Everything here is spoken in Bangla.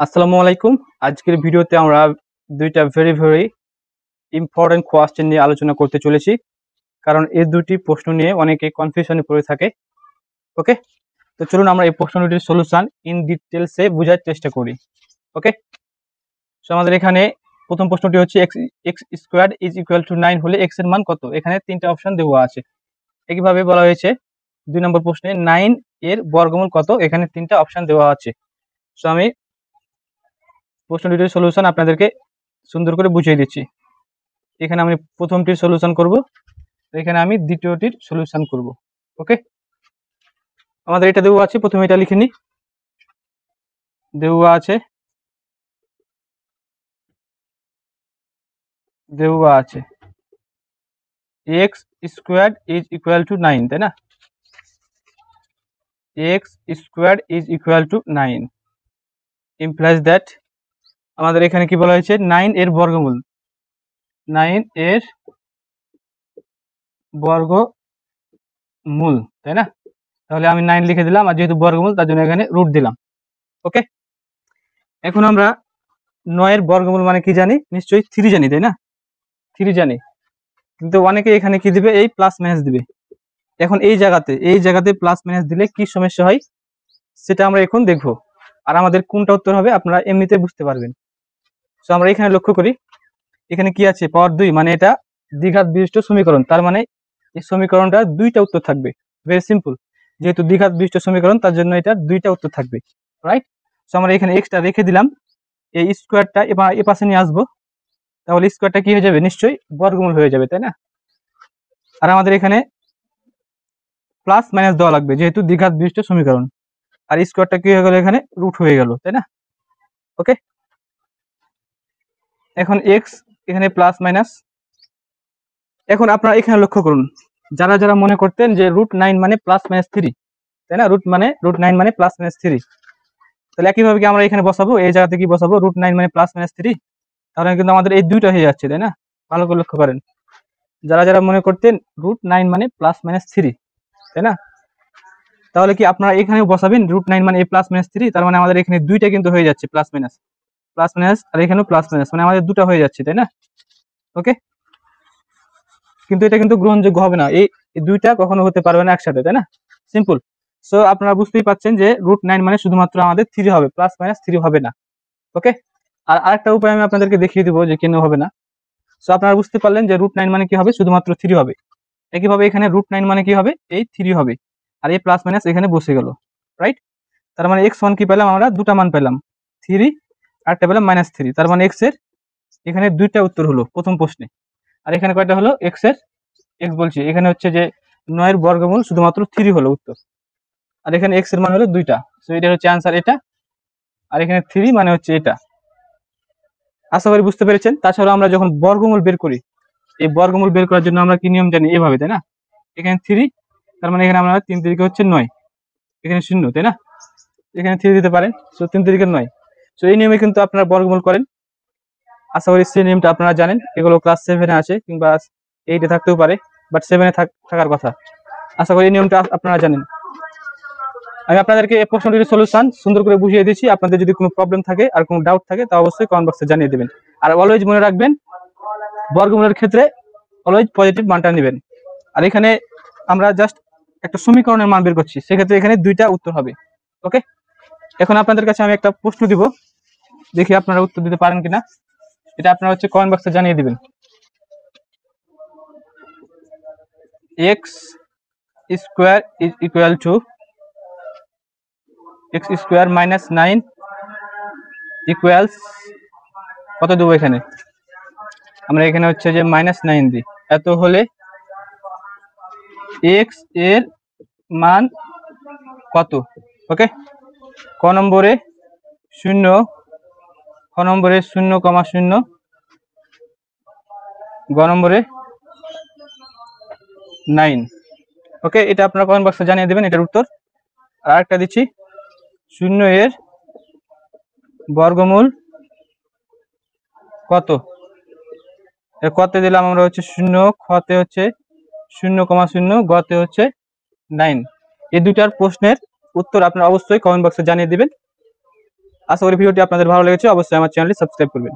আসসালামু আলাইকুম। আজকের ভিডিওতে আমরা দুইটা ভেরি ইম্পর্টেন্ট কোয়েশ্চেন নিয়ে আলোচনা করতে চলেছি, কারণ এই দুটি প্রশ্ন নিয়ে অনেকে কনফিউশনে পড়ে থাকে। ওকে, তো চলুন আমরা এই প্রশ্ন দুটির সলিউশন ইন ডিটেলসে বোঝার চেষ্টা করি। ওকে, সো আমাদের এখানে প্রথম প্রশ্নটি হচ্ছে x square is equal to 9 হলে এক্স এর মান কত। এখানে তিনটা অপশন দেওয়া আছে। একইভাবে বলা হয়েছে 2 নম্বর প্রশ্নে 9 এর বর্গমূল কত। এখানে তিনটা অপশন দেওয়া আছে। সো আমি প্রশ্ন দুটির সলিউশন আপনাদেরকে সুন্দর করে বুঝিয়ে দিচ্ছি। এখানে আমি প্রথমটির সলিউশন করব, এখানে আমি দ্বিতীয়টির সলিউশন করব। ওকে, আমাদের এটা দেওয়া আছে, প্রথমে এটা লিখে নিই। দেওয়া আছে x square is equal to 9, তাই না? X square is equal to 9 implies that আমাদের এখানে কি বলা হয়েছে, 9 এর বর্গমূল, 9 এর বর্গমূল, তাই না? তাহলে আমি 9 লিখে দিলাম, আর যেহেতু বর্গমূল তার জন্য এখানে রুট দিলাম। ওকে, এখন আমরা 9 এর বর্গমূল মানে কি জানি, নিশ্চয়ই 3 জানি, তাই না? 3 জানি, কিন্তু অনেকে এখানে কি দিবে, এই প্লাস মাইনাস দিবে। এখন এই জায়গাতে প্লাস মাইনাস দিলে কি সমস্যা হয় সেটা আমরা এখন দেখব, আর আমাদের কোনটা উত্তর হবে আপনারা এমনিতে বুঝতে পারবেন। সো আমরা এখানে লক্ষ্য করি, এখানে কি আছে, পাওয়ার 2, মানে এটা দ্বিঘাত বিশিষ্ট সমীকরণ। তার মানে এই সমীকরণটা দুইটা উত্তর থাকবে। ভেরি সিম্পল, যেহেতু দ্বিঘাত বিশিষ্ট সমীকরণ তার জন্য এটা দুইটা উত্তর থাকবে, রাইট? সো আমরা এখানে এক্সটা রেখে দিলাম, এই স্কোয়ারটা এবার এ পাশে নিয়ে আসবো, তাহলে স্কোয়ারটা কি হয়ে যাবে, নিশ্চয়ই বর্গমূল হয়ে যাবে, তাই না? আর আমাদের এখানে প্লাস মাইনাস দেওয়া লাগবে, যেহেতু দ্বিঘাত বিশিষ্ট সমীকরণ। আর স্কোয়ারটা কি হয়ে গেল, এখানে রুট হয়ে গেল, তাই না? ওকে, এখন এক্স এখানে প্লাস মাইনাস। এখন আপনারা এখানে লক্ষ্য করুন, যারা মনে করতেন যে √9 মানে প্লাস মাইনাস 3, তাই না? √9 মানে প্লাস মাইনাস 3, তাহলে একইভাবে কি আমরা এখানে বসাবো, এই জায়গাতে কি বসাবো, √9 মানে প্লাস মাইনাস 3, তাহলে কিন্তু আমাদের এই দুইটা হয়ে যাচ্ছে, তাই না? ভালো করে লক্ষ্য করেন, যারা মনে করতেন √9 মানে প্লাস মাইনাস 3, তাই না? তাহলে কি আপনারা এখানেও বসাবেন √9 মানে প্লাস মাইনাস 3, তার মানে আমাদের এখানে দুইটা কিন্তু হয়ে যাচ্ছে, প্লাস মাইনাস, আর এখানেও প্লাস মাইনাস, মানে আমাদের দুটো হয়ে যাচ্ছে, তাই না? ওকে, কিন্তু এটা কিন্তু গ্রহণযোগ্য হবে না, এই দুইটা কখনো হতে পারবে না একসাথে, তাই না? সিম্পল। সো আপনারা বুঝতেই পারছেন যে √9 মানে শুধুমাত্র আমাদের 3 হবে, প্লাস মাইনাস 3 হবে না। ওকে, আর আরেকটা উপায় আমি আপনাদেরকে দেখিয়ে দিব যে কেন হবে না। সো আপনারা বুঝতে পারলেন যে √9 মানে কি হবে, শুধুমাত্র 3 হবে। একইভাবে এখানে √9 মানে কি হবে, এই 3 হবে, আর এই প্লাস মাইনাস এখানে বসে গেল, রাইট? তার মানে x1 কি পেলাম, আমরা দুটা মান পেলাম, 3 আর একটা পেলাম -3। তার মানে x এর এখানে দুইটা উত্তর হলো প্রথম প্রশ্নে। আর এখানে কয়টা হলো, এখানে হচ্ছে যে 9 এর বর্গমূল শুধুমাত্র 3 হলো উত্তর, আর এখানে x এর মান হলো 2টা। সো এটা হচ্ছে आंसर এটা, আর এখানে 3 মানে হচ্ছে এটা। আশা করি বুঝতে পেরেছেন। তাছাড়া আমরা যখন বর্গমূল বের করি, এই বর্গমূল বের করার জন্য আমরা কি নিয়ম জানি, এভাবে, তাই না? এখানে 3, তার মানে এখানে আমরা 3 3 হচ্ছে 9, এখানে 0, তাই না? এখানে 3 দিতে পারেন। সো 3 3 9। সো এই নিয়মে কিন্তু আপনারা বর্গমূল করেন। আশা করি সেই নিয়মটা আপনারা জানেন, এগুলো ক্লাস 7 এ আছে, কিংবা 8 এ থাকতেও পারে, বাট 7 এ থাকার কথা। আশা করি এই নিয়মটা আপনারা জানেন। আমি আপনাদেরকে এই প্রশ্নটির সলিউশন সুন্দর করে বুঝিয়ে দিয়েছি। আপনাদের যদি কোনো প্রবলেম থাকে আর কোনো ডাউট থাকে তা অবশ্যই কমেন্ট বক্সে জানিয়ে দেবেন। আর অলওয়েজ মনে রাখবেন, বর্গমূলের ক্ষেত্রে অলওয়েজ পজিটিভ মানটা নেবেন। আর এখানে আমরা জাস্ট একটা সমীকরণের মান বের করছি, সেক্ষেত্রে এখানে দুইটা উত্তর হবে। ওকে, এখন আপনাদের কাছে আমি একটা প্রশ্ন দিব, দেখি আপনারা উত্তর দিতে পারেন কিনা। এটা আপনারা হচ্ছে কমেন্ট বক্সে জানিয়ে দিবেন। X square is equal to x square -9 equals কত দেবো, এখানে আমরা এখানে হচ্ছে যে -9 দিই, এত হলে x এর মান কত। ওকে, ক নম্বরে 0, খ নম্বরে 0,0, গ নম্বরে 9। ওকে, এটা আপনারা কমেন্ট বক্সে জানিয়ে দেবেন এটার উত্তর। আর আরেকটা দিচ্ছি, 0 এর বর্গমূল কত। কতে দিলাম আমরা হচ্ছে 0, খতে হচ্ছে 0,0, গতে হচ্ছে 9। এই দুটার প্রশ্নের উত্তর আপনারা অবশ্যই কমেন্ট বক্সে জানিয়ে দিবেন। আশা করি ভিডিওটি আপনাদের ভালো লেগেছে, অবশ্যই আমার চ্যানেলটি সাবস্ক্রাইব করবেন।